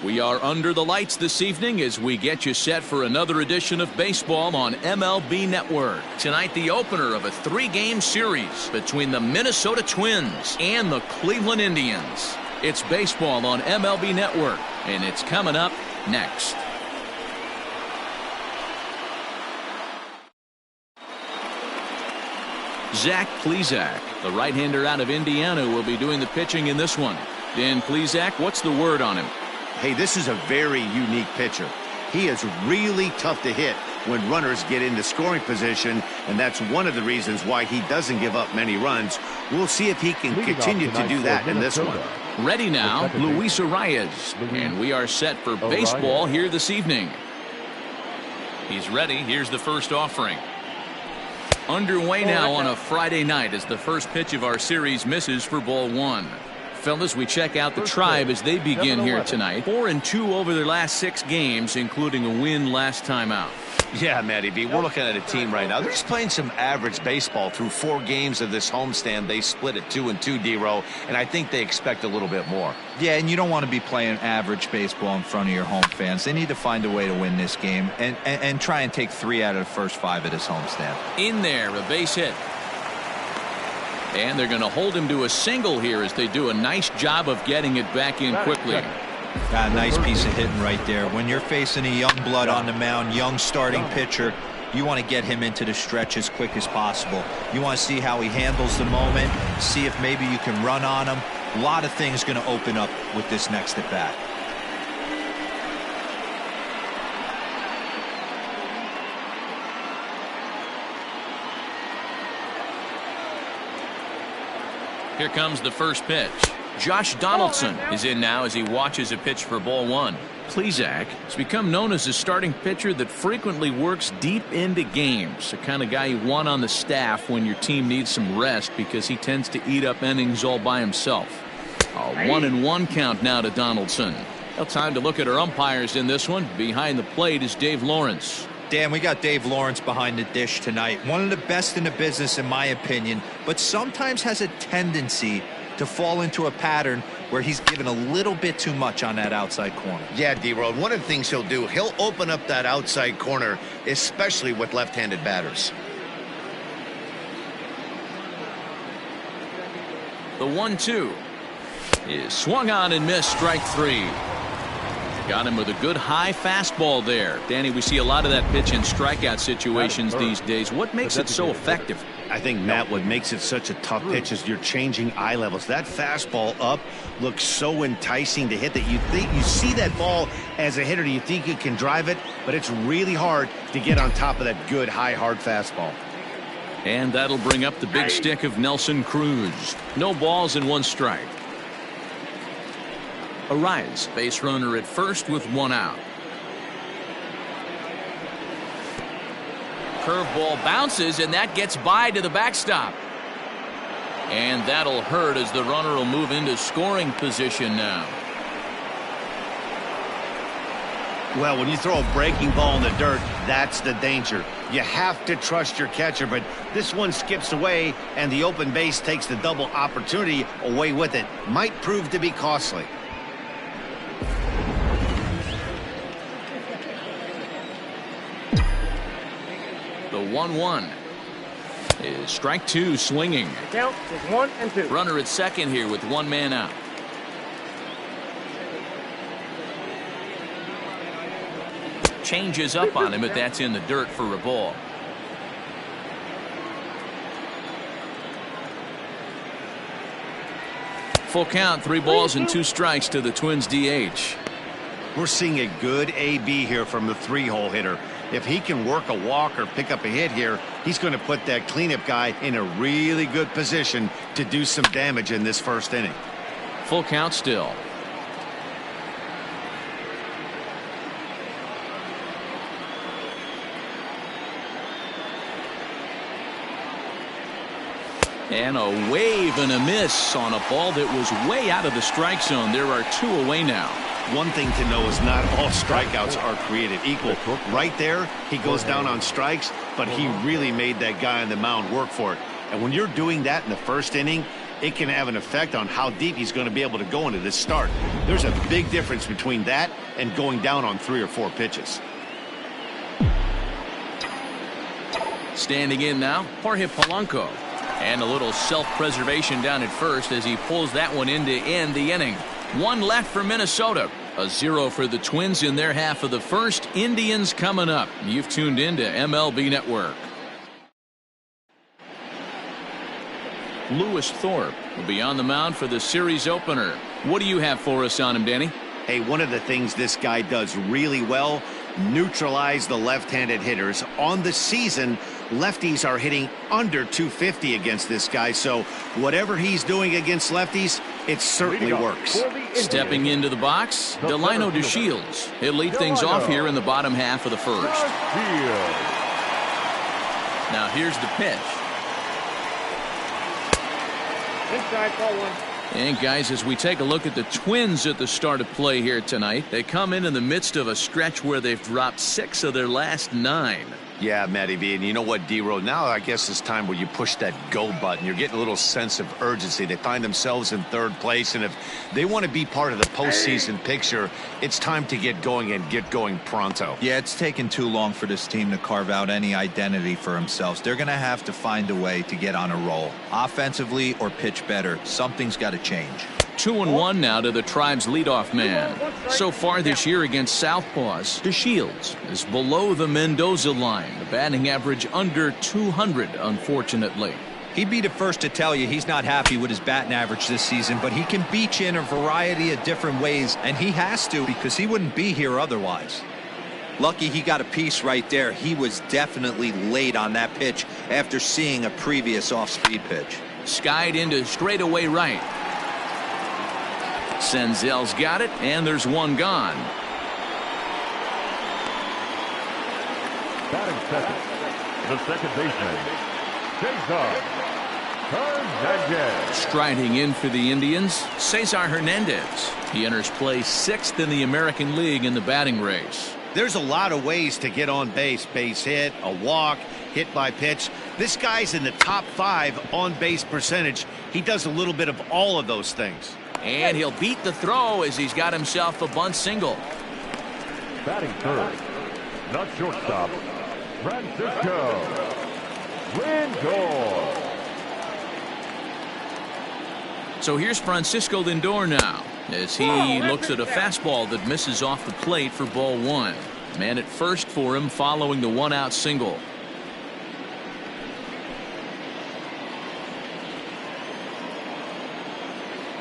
We are under the lights this evening as we get you set for another edition of baseball on MLB Network. Tonight, the opener of a 3-game series between the Minnesota Twins and the Cleveland Indians. It's baseball on MLB Network, and it's coming up next. Zach Plezak, the right-hander out of Indiana, will be doing the pitching in this one. Dan Plezak, what's the word on him? Hey, this is a very unique pitcher. He is really tough to hit when runners get into scoring position, and that's one of the reasons why he doesn't give up many runs. We'll see if he can continue to do that in this one. Ready now, Luis Arroyo, and we are set for baseball here this evening. He's ready. Here's the first offering. Underway now on a Friday night as the first pitch of our series misses for ball 1. Fellas, we check out the Tribe as they begin here tonight. 4-2 over their last 6 games, including a win last time out. Yeah, Matty B, we're looking at a team right now. They're just playing some average baseball through 4 games of this homestand. They split at 2-2, D-Row, and I think they expect a little bit more. Yeah, and you don't want to be playing average baseball in front of your home fans. They need to find a way to win this game and try and take 3 out of the first 5 of this homestand. In there, a base hit. And they're going to hold him to a single here as they do a nice job of getting it back in quickly. Nice piece of hitting right there. When you're facing a young blood on the mound, young starting pitcher, you want to get him into the stretch as quick as possible. You want to see how he handles the moment, see if maybe you can run on him. A lot of things going to open up with this next at bat. Here comes the first pitch. Josh Donaldson is in now as he watches a pitch for ball 1. Plezak has become known as a starting pitcher that frequently works deep into games. The kind of guy you want on the staff when your team needs some rest because he tends to eat up innings all by himself. A 1-1 count now to Donaldson. Well, time to look at our umpires in this one. Behind the plate is Dave Lawrence. Dan, we got Dave Lawrence behind the dish tonight. One of the best in the business, in my opinion, but sometimes has a tendency to fall into a pattern where he's given a little bit too much on that outside corner. Yeah, D-Road, one of the things he'll do, he'll open up that outside corner, especially with left-handed batters. The 1-2 is swung on and missed, strike 3. Got him with a good high fastball there. Danny, we see a lot of that pitch in strikeout situations these days. What makes it so effective? I think, Matt, what makes it such a tough pitch is you're changing eye levels. That fastball up looks so enticing to hit that you think you see that ball as a hitter. You think you can drive it, but it's really hard to get on top of that good high hard fastball. And that'll bring up the big stick of Nelson Cruz. No balls and 1 strike. Arraez, base runner at first with 1 out. Curveball bounces, and that gets by to the backstop. And that'll hurt as the runner will move into scoring position now. Well, when you throw a breaking ball in the dirt, that's the danger. You have to trust your catcher, but this one skips away, and the open base takes the double opportunity away with it. Might prove to be costly. The 1-1 is strike 2, swinging. Count is 1 and 2. Runner at second here with 1 man out. Changes up on him, but that's in the dirt for a ball. Full count, 3 balls and 2 strikes to the Twins DH. We're seeing a good AB here from the 3-hole hitter. If he can work a walk or pick up a hit here, he's going to put that cleanup guy in a really good position to do some damage in this first inning. Full count still. And a wave and a miss on a ball that was way out of the strike zone. There are 2 away now. One thing to know is not all strikeouts are created equal. Right there, he goes down on strikes, but he really made that guy on the mound work for it. And when you're doing that in the first inning, it can have an effect on how deep he's going to be able to go into this start. There's a big difference between that and going down on 3 or 4 pitches. Standing in now, Jorge Polanco. And a little self-preservation down at first as he pulls that one in to end the inning. 1 left for Minnesota. A 0 for the Twins in their half of the first. Indians coming up. You've tuned in to MLB Network. Lewis Thorpe will be on the mound for the series opener. What do you have for us on him, Danny? Hey, one of the things this guy does really well, neutralize the left-handed hitters. On the season, lefties are hitting under 250 against this guy, so whatever he's doing against lefties, it certainly works. Stepping into the box, Delino DeShields. He'll lead things off here in the bottom half of the first. Now here's the pitch. Inside, ball 1. And guys, as we take a look at the Twins at the start of play here tonight, they come in the midst of a stretch where they've dropped 6 of their last 9. Yeah, Matty V, and you know what, D-Row, now I guess it's time where you push that go button. You're getting a little sense of urgency. They find themselves in 3rd place, and if they want to be part of the postseason picture, it's time to get going and get going pronto. Yeah, it's taken too long for this team to carve out any identity for themselves. They're going to have to find a way to get on a roll, offensively or pitch better. Something's got to change. 2-1 now to the Tribe's leadoff man. So far this year against Southpaws, DeShields is below the Mendoza line. The batting average under 200, unfortunately. He'd be the first to tell you he's not happy with his batting average this season, but he can beat you in a variety of different ways, and he has to because he wouldn't be here otherwise. Lucky he got a piece right there. He was definitely late on that pitch after seeing a previous off-speed pitch. Skied into straightaway right. Senzel's got it, and there's one gone. Batting second, the second baseman, Cesar Hernandez. Striding in for the Indians, Cesar Hernandez. He enters play 6th in the American League in the batting race. There's a lot of ways to get on base. Base hit, a walk, hit by pitch. This guy's in the top 5 on base percentage. He does a little bit of all of those things. And he'll beat the throw as he's got himself a bunt single. Batting third, not shortstop, Francisco Lindor. So here's Francisco Lindor now as he looks at a fastball that misses off the plate for ball 1. Man at first for him following the 1-out single.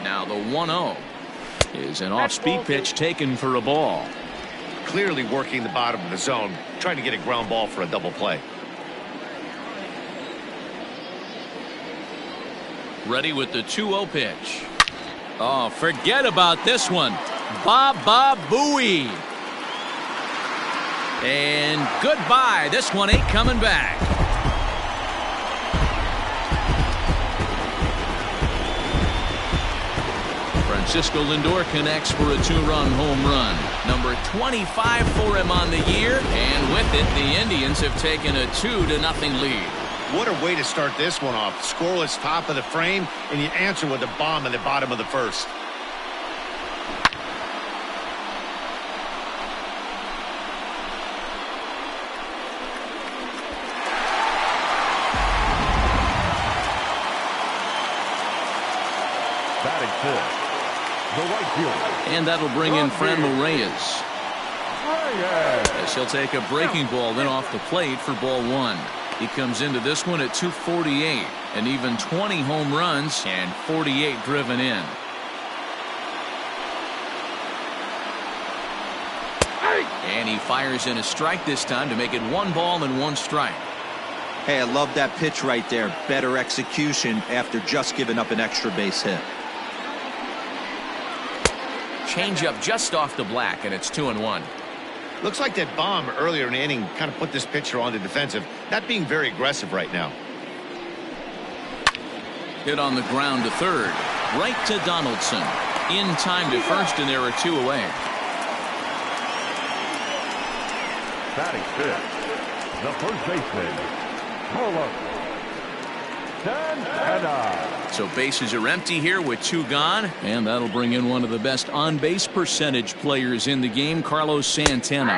Now the 1-0 is an off-speed pitch taken for a ball. Clearly working the bottom of the zone, trying to get a ground ball for a double play. Ready with the 2-0 pitch. Oh, forget about this one. Baba Booey. And goodbye. This one ain't coming back. Francisco Lindor connects for a 2-run home run. Number 25 for him on the year. And with it, the Indians have taken a 2-0 lead. What a way to start this one off. Scoreless top of the frame, and you answer with a bomb in the bottom of the first. Batting fifth, the right fielder. And that'll bring in Franmil Reyes. As he'll take a breaking ball then off the plate for ball 1. He comes into this one at 248, and even 20 home runs and 48 driven in. And he fires in a strike this time to make it 1 ball and 1 strike. Hey, I love that pitch right there. Better execution after just giving up an extra base hit. Changeup just off the black, and it's 2-1. Looks like that bomb earlier in the inning kind of put this pitcher on the defensive. Not being very aggressive right now. Hit on the ground to third. Right to Donaldson. In time to first, and there are 2 away. Batting fifth, the first baseman, Santana. So bases are empty here with 2 gone, and that'll bring in one of the best on-base percentage players in the game, Carlos Santana.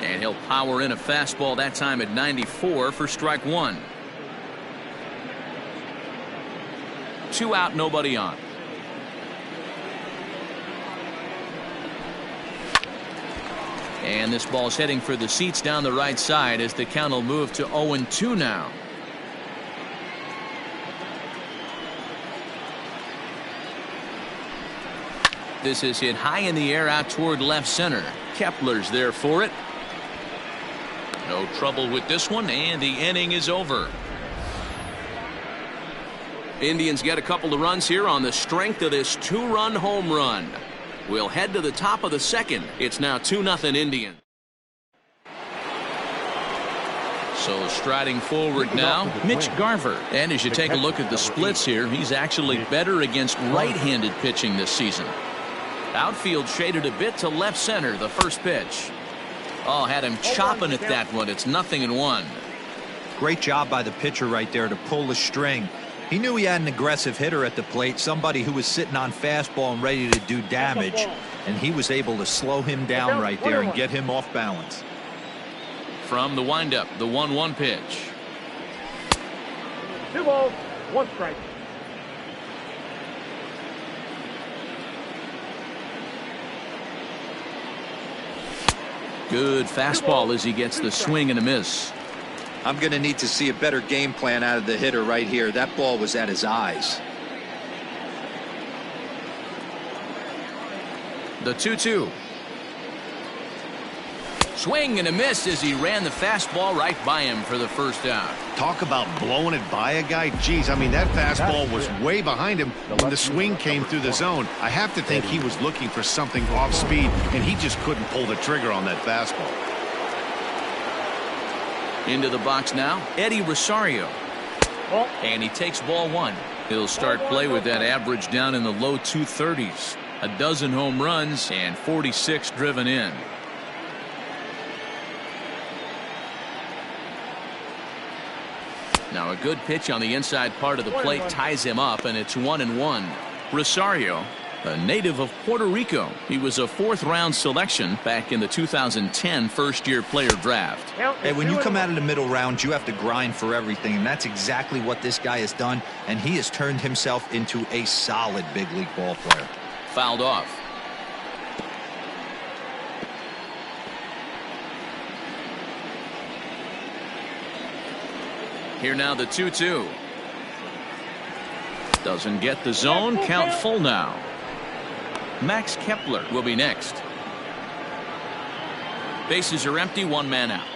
And he'll power in a fastball that time at 94 for strike 1. 2 out, nobody on. And this ball's heading for the seats down the right side as the count will move to 0-2 now. This is hit high in the air out toward left center. Kepler's there for it. No trouble with this one, and the inning is over. Indians get a couple of runs here on the strength of this 2-run home run. We'll head to the top of the second. It's now 2-0 Indians. So striding forward now, Mitch Garver. And as you take a look at the splits here, he's actually better against right-handed pitching this season. Outfield shaded a bit to left center, the first pitch. Oh, had him chopping at that one. It's 0-1. Great job by the pitcher right there to pull the string. He knew he had an aggressive hitter at the plate, somebody who was sitting on fastball and ready to do damage, and he was able to slow him down right there and get him off balance. From the windup, the 1-1 pitch. 2 balls, 1 strike. Good fastball as he gets the swing and a miss. I'm going to need to see a better game plan out of the hitter right here. That ball was at his eyes. The 2-2. Swing and a miss as he ran the fastball right by him for the first out. Talk about blowing it by a guy. Geez, I mean, that fastball was way behind him when the swing came through the zone. I have to think he was looking for something off speed, and he just couldn't pull the trigger on that fastball. Into the box now, Eddie Rosario. And he takes ball 1. He'll start play with that average down in the low 230s. A dozen home runs and 46 driven in. Now a good pitch on the inside part of the plate ties him up, and it's 1-1. Rosario, a native of Puerto Rico. He was a 4th-round selection back in the 2010 first-year player draft. Hey, when you come out of the middle round, you have to grind for everything, and that's exactly what this guy has done, and he has turned himself into a solid big league ball player. Fouled off. Here now the 2-2. Doesn't get the zone. Count full now. Max Kepler will be next. Bases are empty. 1 man out.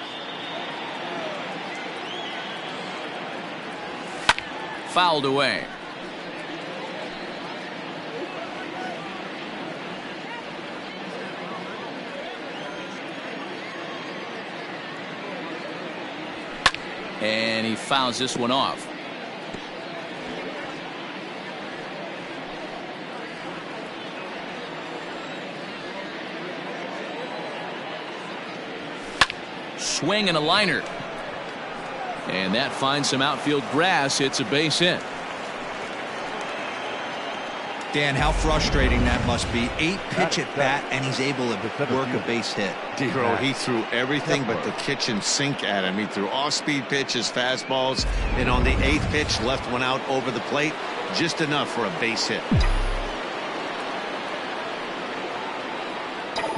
Fouled away. And he fouls this one off. Swing and a liner. And that finds some outfield grass. It's a base hit. Dan, how frustrating that must be. 8-pitch at bat, and he's able to work a base hit. D-Row, he threw everything but the kitchen sink at him. He threw off-speed pitches, fastballs, and on the 8th pitch, left one out over the plate. Just enough for a base hit.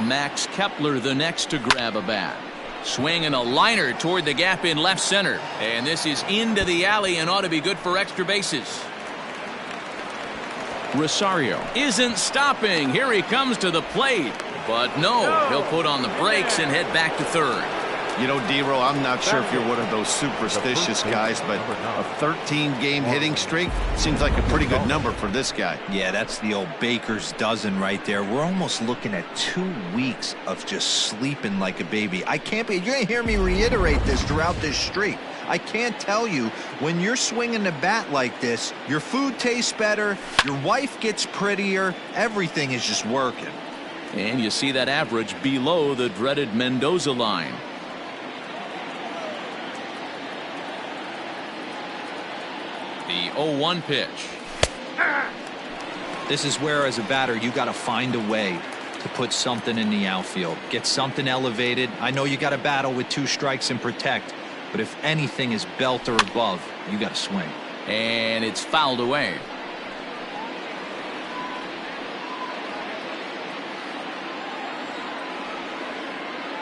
Max Kepler the next to grab a bat. Swing and a liner toward the gap in left center. And this is into the alley and ought to be good for extra bases. Rosario isn't stopping. Here he comes to the plate. But no, he'll put on the brakes and head back to third. You know, D-Row, I'm not sure if you're one of those superstitious guys, but a 13-game hitting streak seems like a pretty good number for this guy. Yeah, that's the old baker's dozen right there. We're almost looking at 2 weeks of just sleeping like a baby. I can't be, you're going to hear me reiterate this throughout this streak. I can't tell you, when you're swinging the bat like this, your food tastes better, your wife gets prettier, everything is just working. And you see that average below the dreaded Mendoza line. The 0-1 pitch. This is where, as a batter, you got to find a way to put something in the outfield. Get something elevated. I know you got to battle with 2 strikes and protect, but if anything is belt or above, you got to swing. And it's fouled away.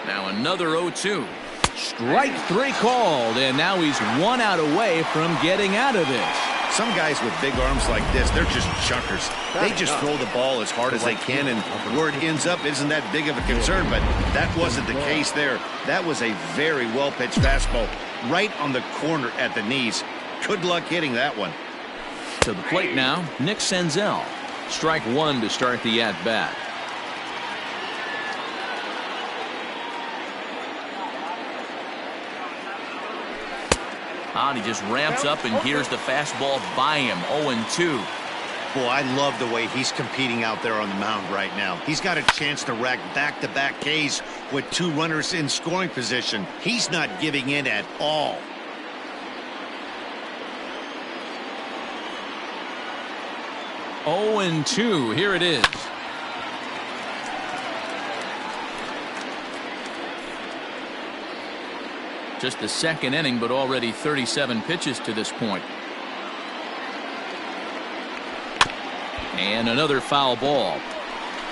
Now another 0-2. Strike 3 called, and now he's 1 out away from getting out of this. Some guys with big arms like this, they're just chuckers. They just throw the ball as hard as they can, and where it ends up isn't that big of a concern, but that wasn't the case there. That was a very well-pitched fastball right on the corner at the knees. Good luck hitting that one. To the plate now, Nick Senzel. Strike 1 to start the at-bat. He just ramps up, and here's the fastball by him. 0-2. Boy, I love the way he's competing out there on the mound right now. He's got a chance to rack back-to-back Ks with 2 runners in scoring position. He's not giving in at all. Oh, and 2. Here it is. Just the second inning, but already 37 pitches to this point. And another foul ball.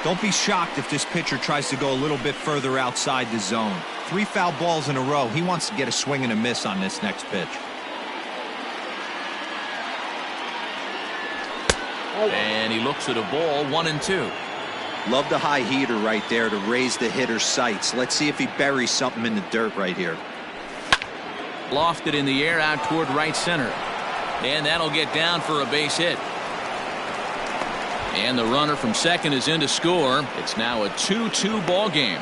Don't be shocked if this pitcher tries to go a little bit further outside the zone. 3 foul balls in a row. He wants to get a swing and a miss on this next pitch. And he looks at a ball. 1-2. Love the high heater right there to raise the hitter's sights. Let's see if he buries something in the dirt right here. Lofted in the air out toward right center. And that'll get down for a base hit. And the runner from second is in to score. It's now a 2-2 ball game.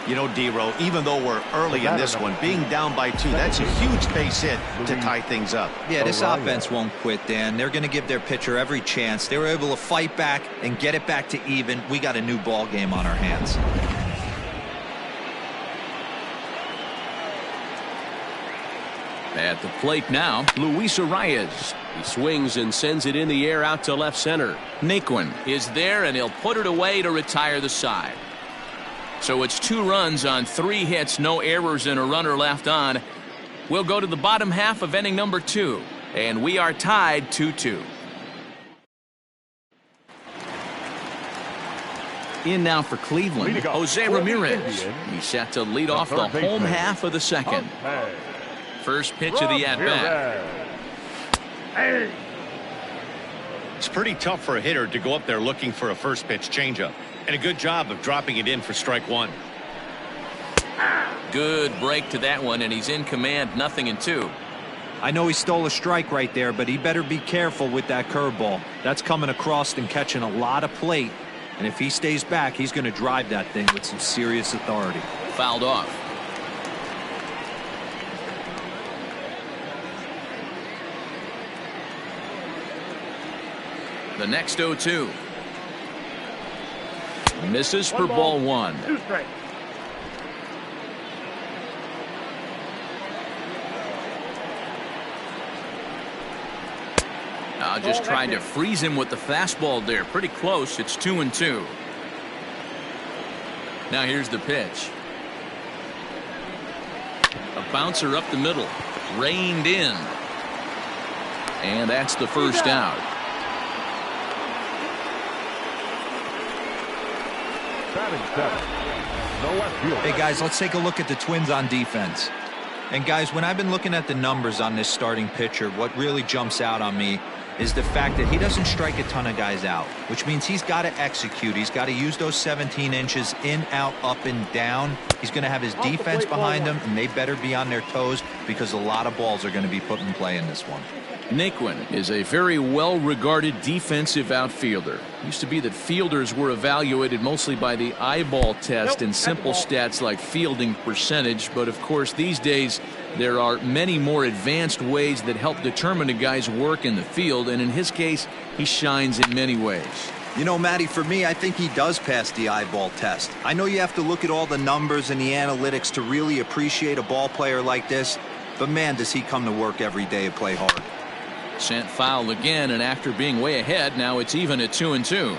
You know, D-Row, even though we're early in this one, being down by 2, that's a huge base hit to tie things up. Yeah, this offense won't quit, Dan. They're going to give their pitcher every chance. They were able to fight back and get it back to even. We got a new ball game on our hands. At the plate now, Luis Arraez. He swings and sends it in the air out to left center. Naquin is there, and he'll put it away to retire the side. So it's 2 runs on 3 hits, no errors, and a runner left on. We'll go to the bottom half of inning number 2, and we are tied 2-2. In now for Cleveland, Jose Ramirez. He's set to lead off the home half of the second. First pitch of the at-bat. It's pretty tough for a hitter to go up there looking for a first pitch changeup. And a good job of dropping it in for strike 1. Good break to that one, and he's in command. 0-2. I know he stole a strike right there, but he better be careful with that curveball. That's coming across and catching a lot of plate. And if he stays back, he's going to drive that thing with some serious authority. Fouled off. The next 0-2. Misses for ball 1. 2 strikes. Just trying to freeze him with the fastball there. Pretty close. It's 2-2. Now here's the pitch. A bouncer up the middle. Reined in. And that's the first out. Hey guys, let's take a look at the Twins on defense. And guys, when I've been looking at the numbers on this starting pitcher, what really jumps out on me is the fact that he doesn't strike a ton of guys out, which means he's got to execute. He's got to use those 17 inches in, out, up, and down. He's going to have his defense behind him, and they better be on their toes because a lot of balls are going to be put in play in this one. Naquin is a very well-regarded defensive outfielder. It used to be that fielders were evaluated mostly by the eyeball test and simple stats like fielding percentage, but of course these days there are many more advanced ways that help determine a guy's work in the field, and in his case he shines in many ways. You know, Matty, for me, I think he does pass the eyeball test. I know you have to look at all the numbers and the analytics to really appreciate a ball player like this, but man, does he come to work every day and play hard. Sent foul again, and after being way ahead, now it's even at 2-2.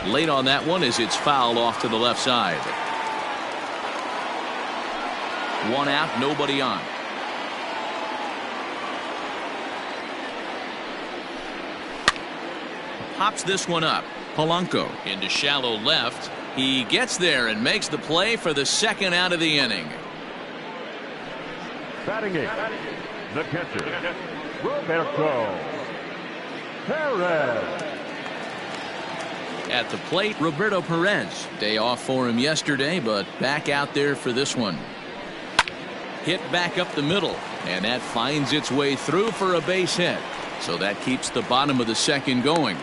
Late on that one as it's fouled off to the left side. One out, nobody on. Pops this one up. Polanco into shallow left. He gets there and makes the play for the second out of the inning. Batting eighth, the catcher, Roberto Perez. At the plate, Roberto Perez. Day off for him yesterday, but back out there for this one. Hit back up the middle, and that finds its way through for a base hit. So that keeps the bottom of the second going.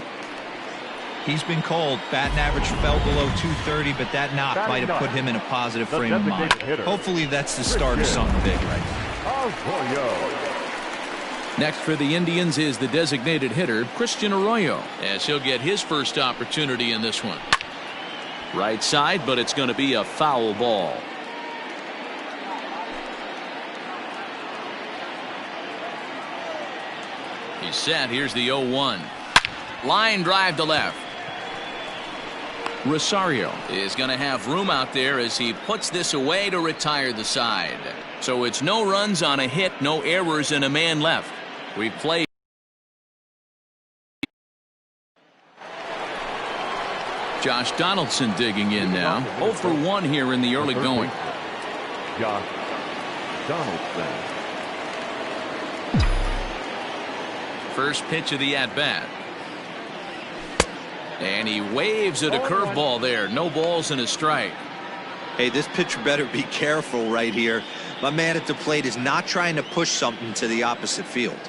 He's been cold. Batting average fell below 230, but that knock might have put him in a positive frame of mind. Hopefully that's the start of something big right now. Arroyo. Next for the Indians is the designated hitter, Christian Arroyo, as he'll get his first opportunity in this one. Right side, but it's going to be a foul ball. He's set. Here's the 0-1. Line drive to left. Rosario is going to have room out there as he puts this away to retire the side. So it's no runs on a hit, no errors, and a man left. We play. Josh Donaldson digging in now. 0 for 1 here in the early going. Josh Donaldson. First pitch of the at-bat. And he waves at a curveball there. No balls and a strike. Hey, this pitcher better be careful right here. My man at the plate is not trying to push something to the opposite field.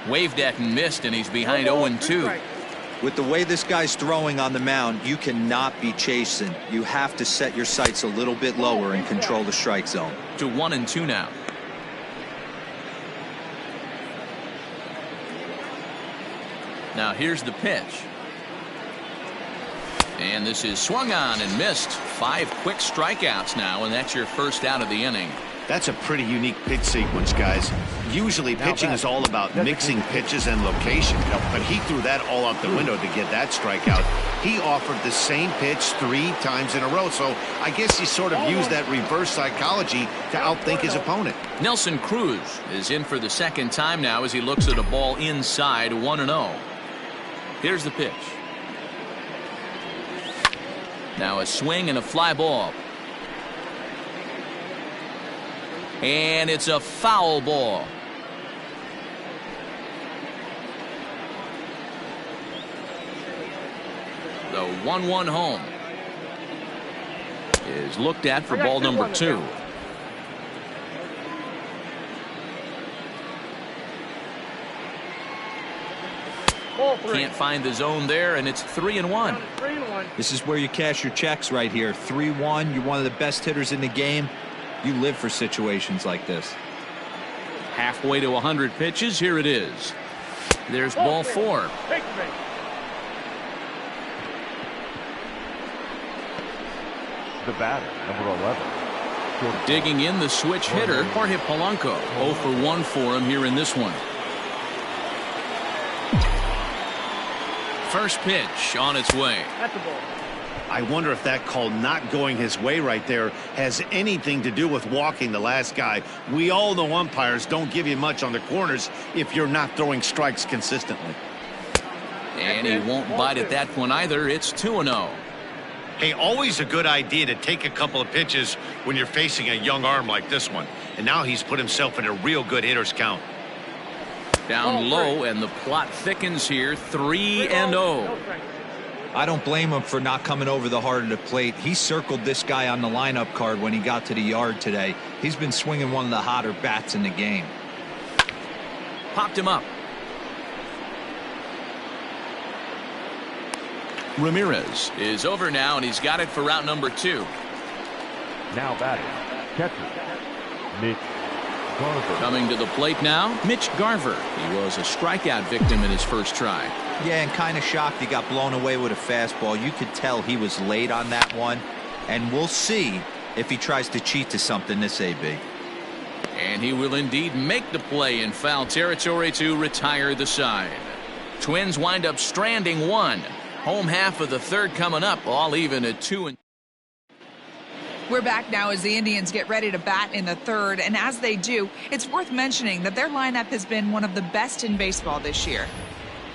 Waved at and missed, and he's behind 0-2. With the way this guy's throwing on the mound, you cannot be chasing. You have to set your sights a little bit lower and control the strike zone. To 1-2 now. Now here's the pitch. And this is swung on and missed. 5 quick strikeouts now, and that's your first out of the inning. That's a pretty unique pitch sequence, guys. Usually pitching is all about mixing pitches and location, but he threw that all out the window to get that strikeout. He offered the same pitch 3 times in a row, so I guess he sort of used that reverse psychology to outthink his opponent. Nelson Cruz is in for the second time now as he looks at a ball inside 1-0. Here's the pitch. Now a swing and a fly ball. And it's a foul ball. The 1-1 home is looked at for ball number 2. Can't find the zone there, and it's 3-1. This is where you cash your checks right here. 3-1. You're one of the best hitters in the game. You live for situations like this. Halfway to 100 pitches. Here it is. There's ball 4. The batter, number 11. Digging in, the switch hitter, Jorge Polanco. 0 for 1 for him here in this one. First pitch on its way. That's a ball. I wonder if that call not going his way right there has anything to do with walking the last guy. We all know umpires don't give you much on the corners if you're not throwing strikes consistently. And he won't bite at that one either. It's 2-0. Hey, always a good idea to take a couple of pitches when you're facing a young arm like this one. And now he's put himself in a real good hitter's count. Down low, and the plot thickens here. 3-0. I don't blame him for not coming over the heart of the plate. He circled this guy on the lineup card when he got to the yard today. He's been swinging one of the hotter bats in the game. Popped him up. Ramirez is over now, and he's got it for route number 2. Now batting, catcher, Mitch Garver. Coming to the plate now, Mitch Garver. He was a strikeout victim in his first try. Yeah, and kind of shocked he got blown away with a fastball. You could tell he was late on that one. And we'll see if he tries to cheat to something this AB. And he will indeed make the play in foul territory to retire the side. Twins wind up stranding one. Home half of the third coming up, all even at 2. We're back now as the Indians get ready to bat in the third, and as they do, it's worth mentioning that their lineup has been one of the best in baseball this year.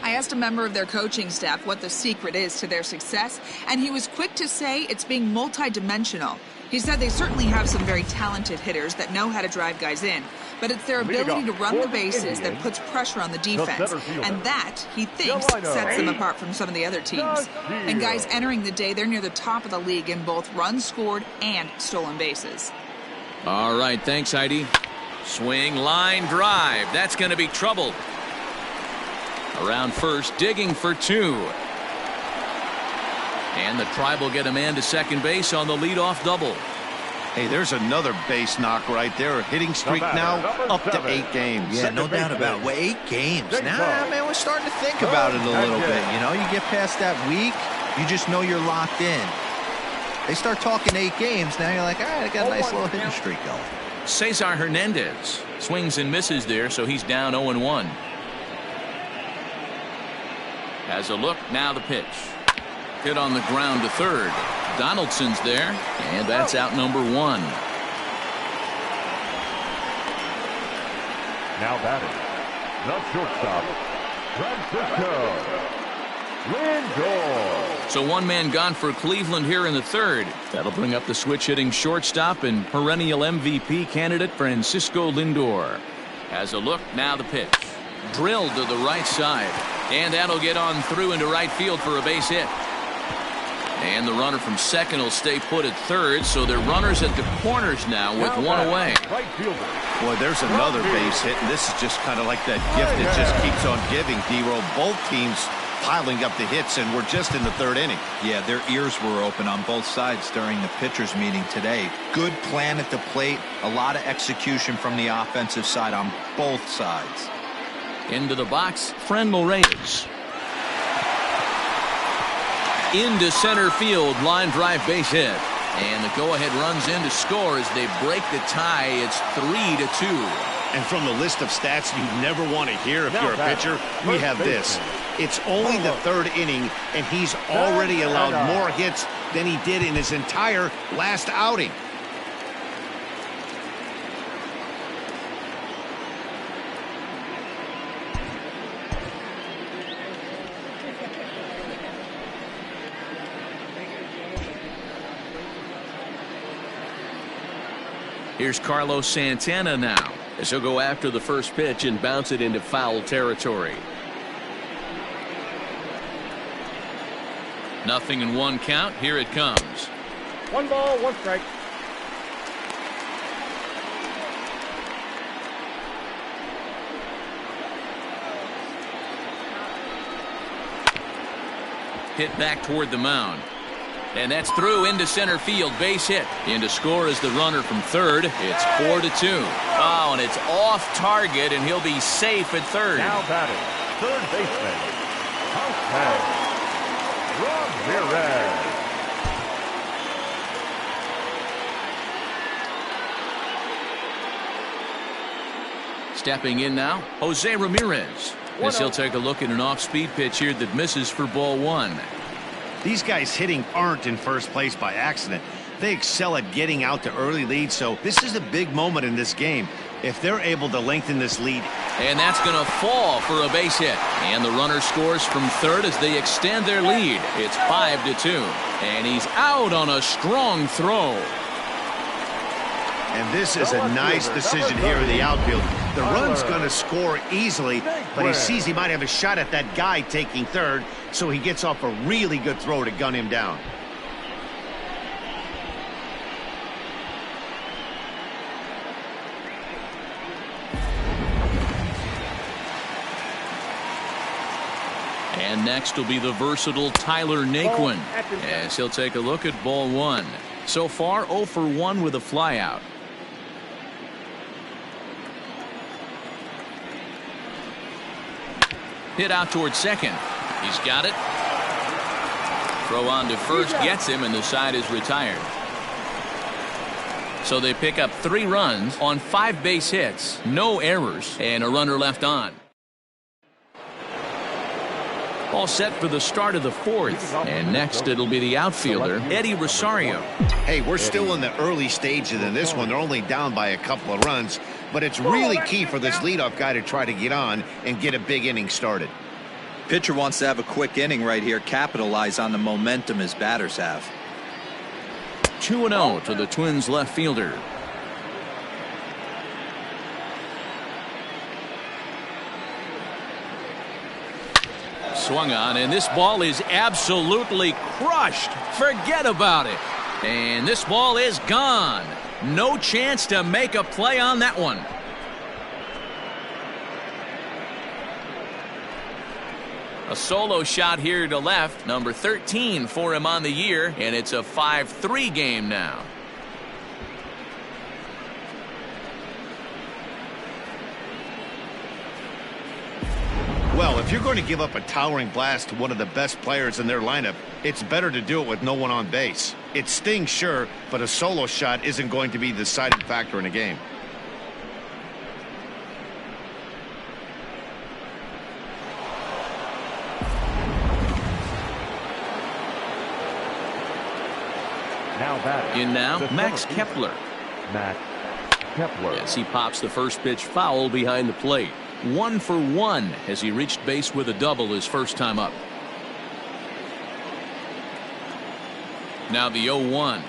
I asked a member of their coaching staff what the secret is to their success, and he was quick to say it's being multidimensional. He said they certainly have some very talented hitters that know how to drive guys in, but it's their ability to run the bases that puts pressure on the defense, and that, he thinks, sets them apart from some of the other teams. And guys entering the day, they're near the top of the league in both runs scored and stolen bases. All right, thanks, Heidi. Swing, line, drive. That's going to be trouble. Around first, digging for 2. And the Tribe will get a man to second base on the leadoff double. Hey, there's another base knock right there. Hitting streak now up to 8 games. Yeah, no doubt about it. Well, 8 games. Nah, man, we're starting to think about it a little bit. You know, you get past that week, you just know you're locked in. They start talking 8 games, now you're like, all right, I got a nice little hitting streak going. Cesar Hernandez swings and misses there, so he's down 0-1. Has a look, now the pitch. Hit on the ground to third. Donaldson's there, and that's out number 1. Now batting, the shortstop, Francisco Lindor. So 1 man gone for Cleveland here in the third. That'll bring up the switch-hitting shortstop and perennial MVP candidate Francisco Lindor. Has a look, now the pitch. Drilled to the right side, and that'll get on through into right field for a base hit. And the runner from second will stay put at third, so they're runners at the corners now with 1 away. Boy, there's another base hit, and this is just kind of like that gift that just keeps on giving, D-Roll. Both teams piling up the hits, and we're just in the third inning. Yeah, their ears were open on both sides during the pitchers meeting today. Good plan at the plate, a lot of execution from the offensive side on both sides. Into the box, Friendly Reyes. Into center field, line drive base hit. And the go-ahead runs in to score as they break the tie. It's 3-2. And from the list of stats you never want to hear if you're a pitcher, we have this. It's only the third inning, and he's already allowed more hits than he did in his entire last outing. Here's Carlos Santana now, as he'll go after the first pitch and bounce it into foul territory. 0-1 count. Here it comes. 1 ball, 1 strike. Hit back toward the mound. And that's through into center field, base hit. In to score is the runner from third. It's 4-2. Oh, and it's off target, and he'll be safe at third. Now batting, third baseman, Ramirez. Stepping in now, Jose Ramirez. As he'll take a look at an off-speed pitch here that misses for ball 1. These guys hitting aren't in first place by accident. They excel at getting out to early leads, so this is a big moment in this game. If they're able to lengthen this lead. And that's going to fall for a base hit. And the runner scores from third as they extend their lead. It's 5-2. And he's out on a strong throw. And this is a nice decision here in the outfield. The run's going to score easily, but he sees he might have a shot at that guy taking third, so he gets off a really good throw to gun him down. And next will be the versatile Tyler Naquin, as he'll take a look at ball 1. So far, 0 for 1 with a flyout. Hit out towards second. He's got it. Throw on to first gets him, and the side is retired. So they pick up 3 runs on 5 base hits, no errors, and a runner left on. All set for the start of the 4th, and next it'll be the outfielder, Eddie Rosario. Hey, we're still in the early stages of this one. They're only down by a couple of runs, but it's really key for this leadoff guy to try to get on and get a big inning started. Pitcher wants to have a quick inning right here, capitalize on the momentum his batters have. 2-0 to the Twins left fielder. Swung on, and this ball is absolutely crushed. Forget about it. And this ball is gone. No chance to make a play on that one. A solo shot here to left, number 13 for him on the year, and it's a 5-3 game now. Well, if you're going to give up a towering blast to one of the best players in their lineup, it's better to do it with no one on base. It stings, sure, but a solo shot isn't going to be the deciding factor in a game. In now, Max Kepler. Max Kepler. Yes, he pops the first pitch foul behind the plate. 1 for 1 as he reached base with a double his first time up. Now the 0-1.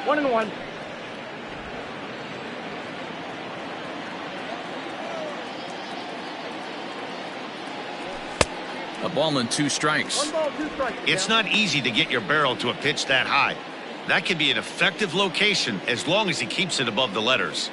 1-1. A ball and 2 strikes. 1 ball, 2 strikes. It's not easy to get your barrel to a pitch that high. That can be an effective location as long as he keeps it above the letters.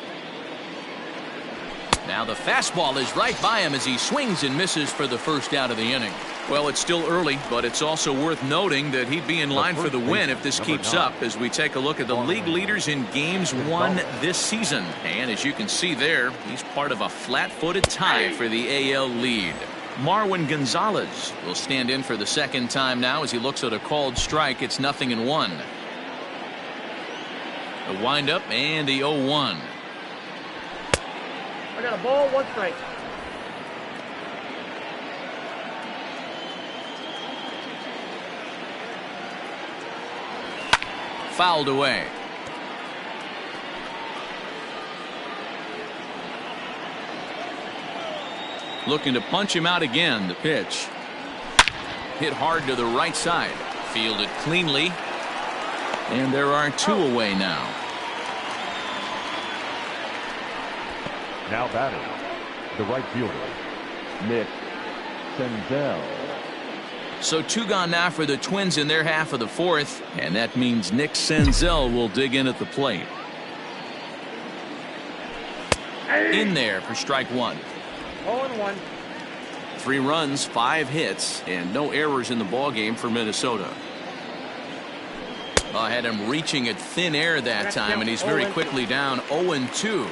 Now the fastball is right by him as he swings and misses for the first out of the inning. Well, it's still early, but it's also worth noting that he'd be in line for the win if this keeps up as we take a look at the league leaders in games won this season. And as you can see there, he's part of a flat-footed tie for the AL lead. Marwin Gonzalez will stand in for the second time now as he looks at a called strike. It's 0-1. The windup and the 0-1. I got a ball, 1 strike. Fouled away. Looking to punch him out again. The pitch. Hit hard to the right side. Fielded cleanly. And there are 2 away now. Now batting, the right fielder, Nick Senzel. So 2 gone now for the Twins in their half of the 4th, and that means Nick Senzel will dig in at the plate. In there for strike 1. 0-1. 3 runs, 5 hits, and no errors in the ballgame for Minnesota. I had him reaching at thin air that time, and he's very quickly down 0-2.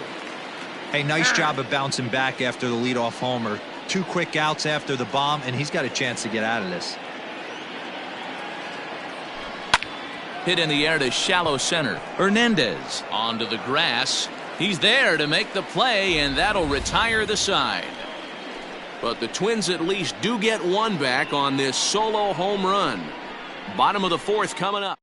Hey, nice job of bouncing back after the leadoff homer. 2 quick outs after the bomb, and he's got a chance to get out of this. Hit in the air to shallow center. Hernandez onto the grass. He's there to make the play, and that'll retire the side. But the Twins at least do get 1 back on this solo home run. Bottom of the 4th coming up.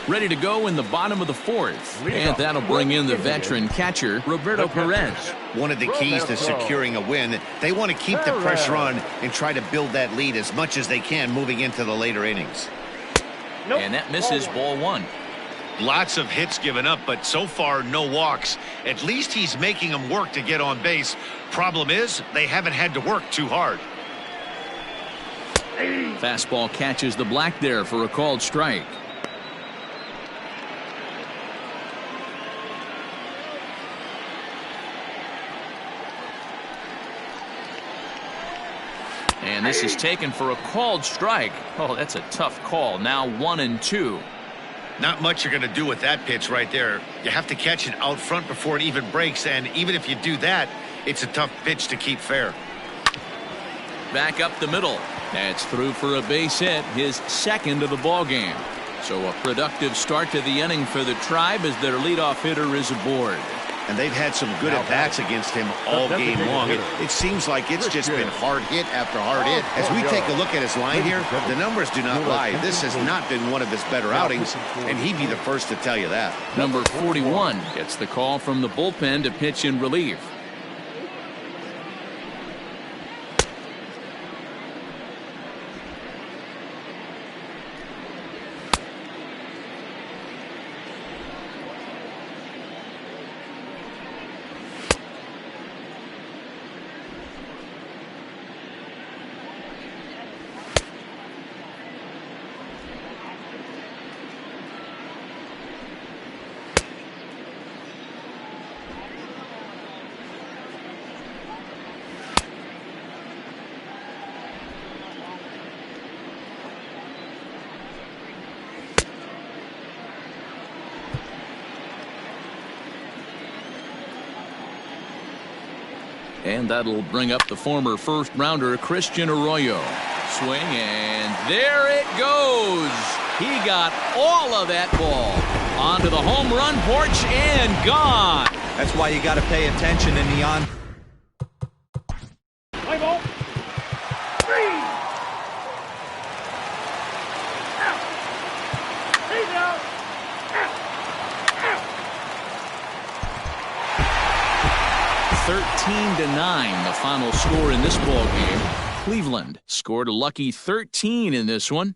Ready to go in the bottom of the 4th. And that'll bring in the veteran catcher, Roberto Perez. One of the keys to securing a win, they want to keep the pressure on and try to build that lead as much as they can moving into the later innings. And that misses ball 1. Lots of hits given up, but so far no walks. At least he's making them work to get on base. Problem is, they haven't had to work too hard. Fastball catches the black there for a called strike. And this is taken for a called strike. Oh, that's a tough call. Now 1-2. Not much you're going to do with that pitch right there. You have to catch it out front before it even breaks, and even if you do that, It's a tough pitch to keep fair. Back up the middle. That's through for a base hit, his second of the ball game. So a productive start to the inning for the Tribe as their leadoff hitter is aboard. And they've had some good at-bats against him all game long. It seems like it's just been hard hit after hard hit. As we take a look at his line here, the numbers do not lie. This has not been one of his better outings, and he'd be the first to tell you that. Number 41 gets the call from the bullpen to pitch in relief. And that'll bring up the former first-rounder Christian Arroyo. Swing, and there it goes. He got all of that ball onto the home run porch and gone. That's why you got to pay attention in the on. Play ball. 3. Out. He's out. 13-9, the final score in this ball game. Cleveland scored a lucky 13 in this one.